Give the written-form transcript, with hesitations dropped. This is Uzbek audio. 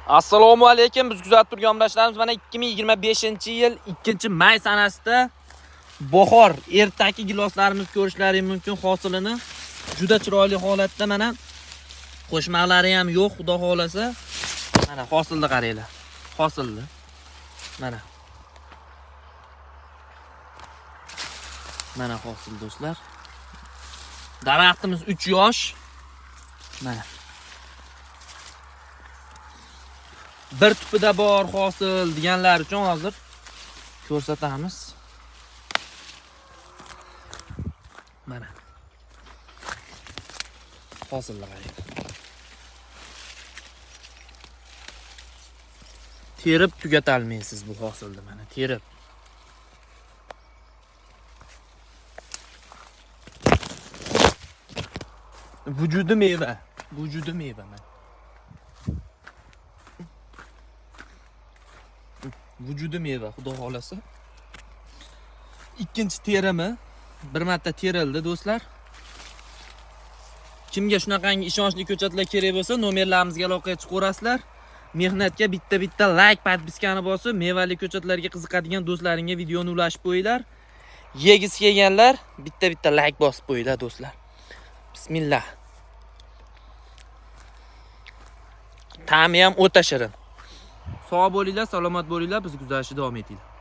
Assalomu alaykum. Biz kuzatib turgan omrachilarimiz mana 2025-yil 2-may sanasida bahor ertaki giloslarimiz ko'rishlaringiz mumkin. Hosilini juda chiroyli holatda mana qo'shmaqlari ham yo'q, xudo xolasa. Mana hosilni qaranglar. Hosilni. Mana. Mana hosil do'stlar. Daraxtimiz 3 yosh. Mana. Bir tupida bor hosil deganlar uchun hozir ko'rsatamiz. Mana. Hosillar qarang. Terib tugatalmaysiz bu hosilni mana, terib. Vujudi meva, vujudi meva mana. Vujudi meva, xudo xolasa. Ikkinchi terimi bir marta terildi do'stlar. Kimga shunaqangi ishonchli ko'chatlar kerak bo'lsa, nomerlarimizga aloqa chiqarasizlar. Mehnatga bitta like, podpiskani bosib, mevali ko'chatlarga qiziqadigan do'stlaringga videoni ulashib qo'yinglar. Yegisi kelganlar bitta like bosib qo'yinglar do'stlar. Bismillah. Ta'mi ham o'ta shirin. Sog' bo'linglar, salomat bo'linglar, biz kuzatishda davom etinglar.